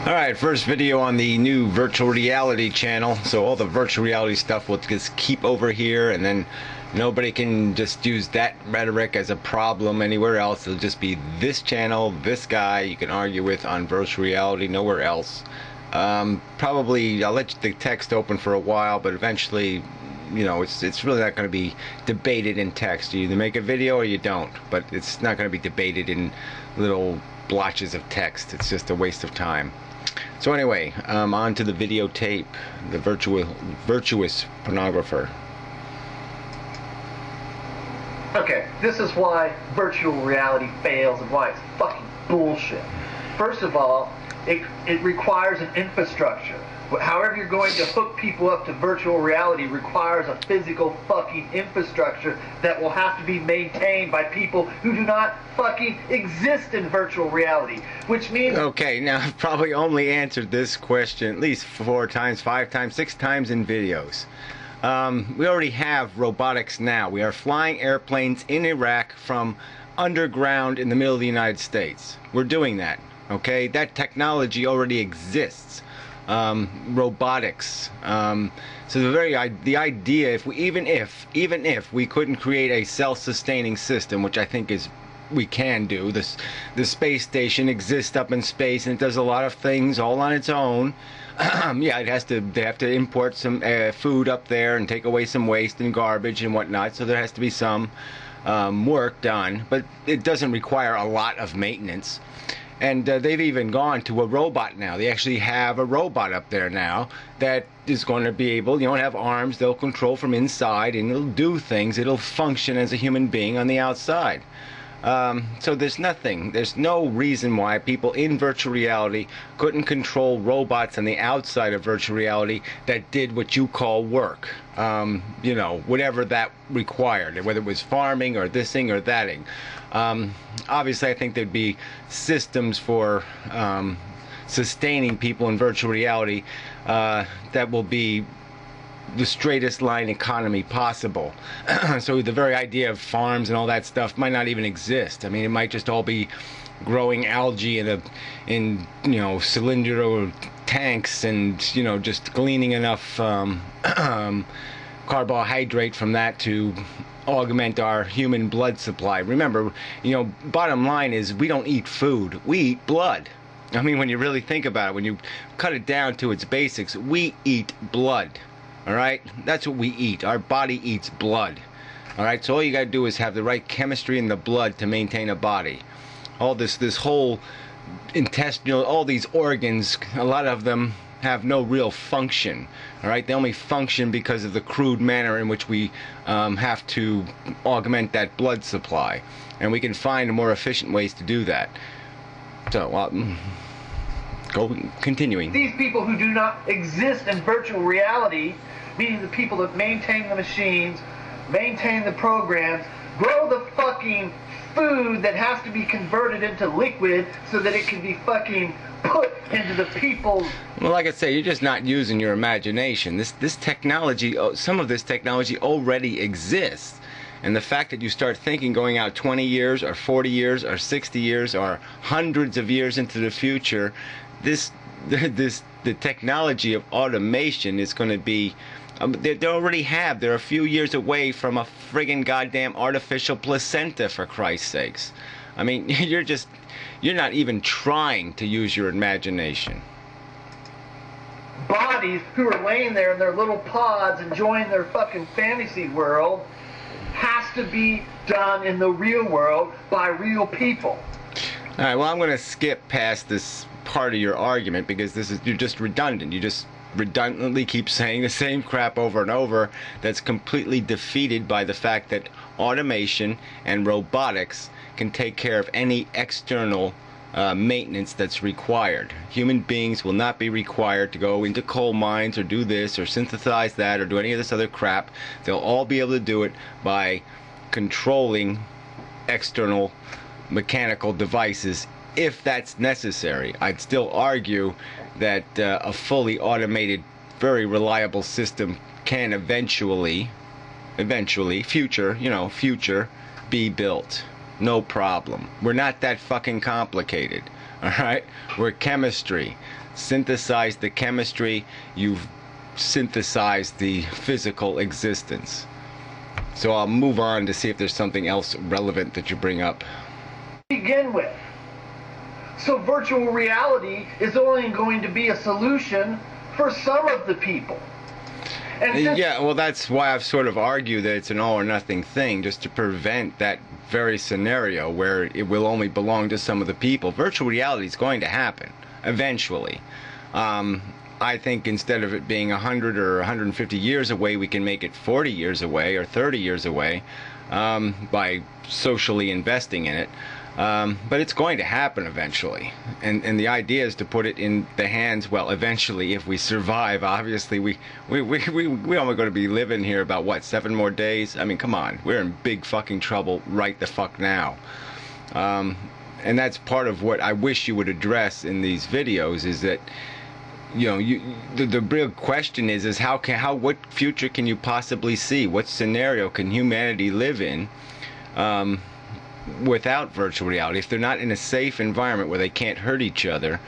Alright, first video on the new virtual reality channel. So all the virtual reality stuff will just keep over here, and then nobody can just use that rhetoric as a problem anywhere else. It'll just be this channel, this guy you can argue with on virtual reality, nowhere else. Probably I'll let the text open for a while, but eventually, you know, it's really not going to be debated in text. You either make a video or you don't, but it's not going to be debated in little blotches of text. It's just a waste of time. So anyway, on to the videotape, the virtuous pornographer. Okay, this is why virtual reality fails and why it's fucking bullshit. First of all, it requires an infrastructure. However you're going to hook people up to virtual reality requires a physical fucking infrastructure that will have to be maintained by people who do not fucking exist in virtual reality, which means... Okay, now I've probably only answered this question at least 4 times, 5 times, 6 times in videos. We already have robotics now. We are flying airplanes in Iraq from underground in the middle of the United States. We're doing that, okay? That technology already exists. Robotics. So the idea, even if we couldn't create a self-sustaining system, which I think is we can do. The space station exists up in space and it does a lot of things all on its own. Yeah, they have to import some food up there and take away some waste and garbage and whatnot. So there has to be some work done, but it doesn't require a lot of maintenance. And they've even gone to a robot now. They actually have a robot up there now that is going to be able, have arms, they'll control from inside, and it'll do things. It'll function as a human being on the outside. So there's no reason why people in virtual reality couldn't control robots on the outside of virtual reality that did what you call work. Whatever that required, whether it was farming or thising or thating. Obviously, I think there'd be systems for sustaining people in virtual reality that will be the straightest line economy possible. So the very idea of farms and all that stuff might not even exist. I mean, it might just all be growing algae in cylindrical tanks and just gleaning enough carbohydrate from that to augment our human blood supply. Remember, bottom line is we don't eat food, we eat blood. I mean, when you really think about it, when you cut it down to its basics, we eat blood. Alright? That's what we eat. Our body eats blood. Alright? So all you gotta do is have the right chemistry in the blood to maintain a body. All this whole intestinal, all these organs, a lot of them have no real function. Alright? They only function because of the crude manner in which we have to augment that blood supply. And we can find more efficient ways to do that. So, continuing. These people who do not exist in virtual reality, meaning the people that maintain the machines, maintain the programs, grow the fucking food that has to be converted into liquid so that it can be fucking put into the people's... Well, like I say, you're just not using your imagination. This technology, some of this technology already exists. And the fact that you start thinking going out 20 years or 40 years or 60 years or hundreds of years into the future, the technology of automation is going to be, they already have, they're a few years away from a friggin' goddamn artificial placenta, for Christ's sakes. I mean, you're not even trying to use your imagination. Bodies who are laying there in their little pods enjoying their fucking fantasy world has to be done in the real world by real people. Alright, well, I'm going to skip past this part of your argument because you're just redundant. You just redundantly keep saying the same crap over and over that's completely defeated by the fact that automation and robotics can take care of any external maintenance that's required. Human beings will not be required to go into coal mines or do this or synthesize that or do any of this other crap. They'll all be able to do it by controlling external mechanical devices if that's necessary. I'd still argue that a fully automated, very reliable system can eventually, future, be built. No problem. We're not that fucking complicated. Alright? We're chemistry. synthesized the chemistry, you've synthesized the physical existence. So I'll move on to see if there's something else relevant that you bring up. Begin with. So virtual reality is only going to be a solution for some of the people. And yeah, well, that's why I've sort of argued that it's an all or nothing thing, just to prevent that very scenario where it will only belong to some of the people. Virtual reality is going to happen eventually. I think instead of it being 100 or 150 years away, we can make it 40 years away or 30 years away by socially investing in it. But it's going to happen eventually, and the idea is to put it in the hands. Well, eventually, if we survive, obviously, we only going to be living here about what, 7 more days? I mean, come on, we're in big fucking trouble right the fuck now. And that's part of what I wish you would address in these videos, is that, you know, the real question is what future can you possibly see? What scenario can humanity live in without virtual reality? If they're not in a safe environment where they can't hurt each other,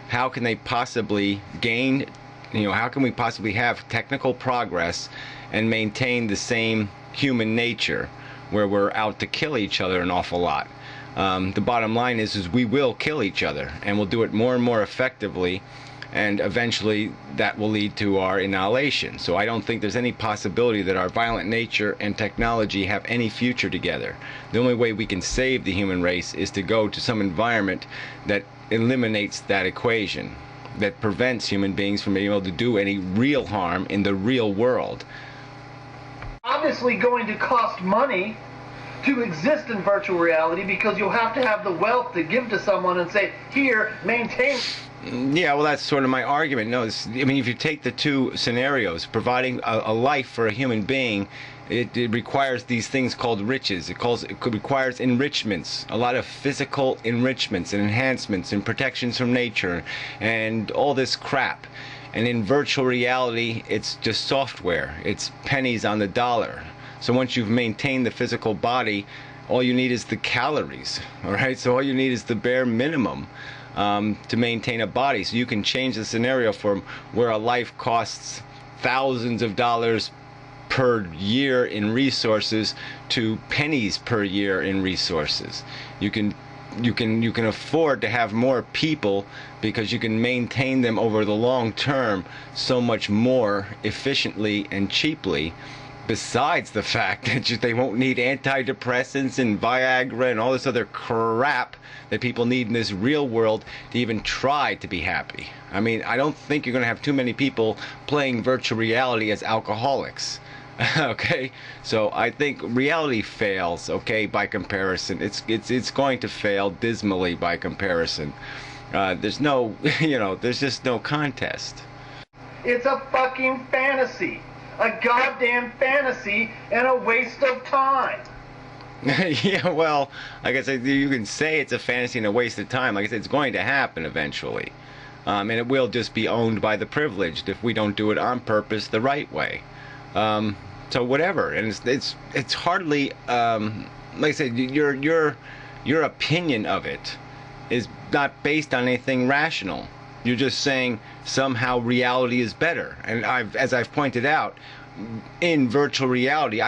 how can they possibly gain, you know, how can we possibly have technical progress and maintain the same human nature where we're out to kill each other an awful lot? The bottom line is we will kill each other, and we'll do it more and more effectively, and eventually that will lead to our annihilation. So I don't think there's any possibility that our violent nature and technology have any future together. The only way we can save the human race is to go to some environment that eliminates that equation, that prevents human beings from being able to do any real harm in the real world. Obviously going to cost money to exist in virtual reality, because you'll have to have the wealth to give to someone and say, here, maintain. Yeah, well, that's sort of my argument. No, I mean, if you take the two scenarios, providing a life for a human being, it requires these things called riches. It requires enrichments, a lot of physical enrichments and enhancements and protections from nature and all this crap. And in virtual reality, it's just software. It's pennies on the dollar. So once you've maintained the physical body, all you need is the calories, all right? So all you need is the bare minimum to maintain a body. So you can change the scenario from where a life costs thousands of dollars per year in resources to pennies per year in resources. You can afford to have more people because you can maintain them over the long term so much more efficiently and cheaply. Besides the fact that they won't need antidepressants and Viagra and all this other crap that people need in this real world to even try to be happy. I mean, I don't think you're going to have too many people playing virtual reality as alcoholics. Okay, so I think reality fails. Okay, by comparison, it's going to fail dismally by comparison. There's no, there's just no contest. It's a fucking fantasy. A goddamn fantasy and a waste of time. Yeah, well, like I said, you can say it's a fantasy and a waste of time. Like I said, it's going to happen eventually. And it will just be owned by the privileged if we don't do it on purpose the right way. So whatever. And it's hardly, like I said, your opinion of it is not based on anything rational. You're just saying somehow reality is better. And as I've pointed out, in virtual reality,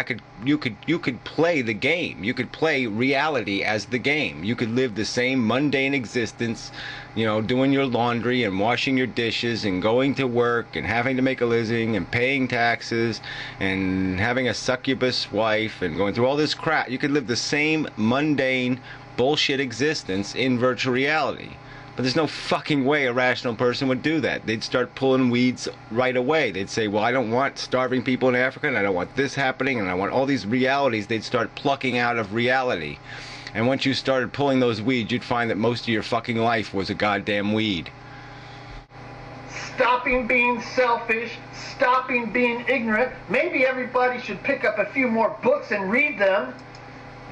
you could play the game. You could play reality as the game. You could live the same mundane existence, doing your laundry and washing your dishes and going to work and having to make a living and paying taxes and having a succubus wife and going through all this crap. You could live the same mundane bullshit existence in virtual reality. But there's no fucking way a rational person would do that. They'd start pulling weeds right away. They'd say, well, I don't want starving people in Africa, and I don't want this happening, and I want all these realities. They'd start plucking out of reality. And once you started pulling those weeds, you'd find that most of your fucking life was a goddamn weed. Stopping being selfish, stopping being ignorant. Maybe everybody should pick up a few more books and read them.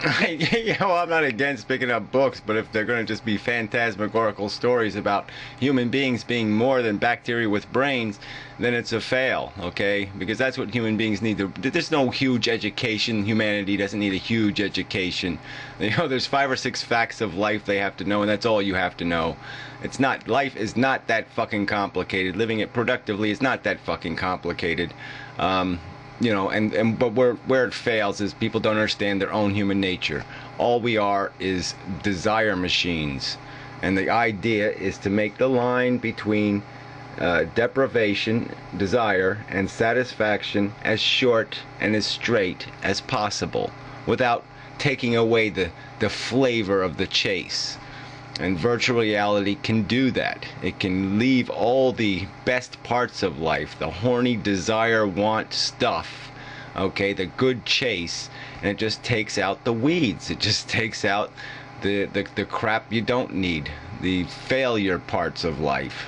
Well, I'm not against picking up books, but if they're going to just be phantasmagorical stories about human beings being more than bacteria with brains, then it's a fail, okay? Because that's what human beings need. There's no huge education. Humanity doesn't need a huge education. You know, there's 5 or 6 facts of life they have to know, and that's all you have to know. Life is not that fucking complicated. Living it productively is not that fucking complicated. You know, but where it fails is people don't understand their own human nature. All we are is desire machines, and the idea is to make the line between deprivation, desire, and satisfaction as short and as straight as possible, without taking away the flavor of the chase. And virtual reality can do that. It can leave all the best parts of life, the horny desire, want stuff, okay, the good chase, and it just takes out the weeds. It just takes out the crap you don't need, the failure parts of life.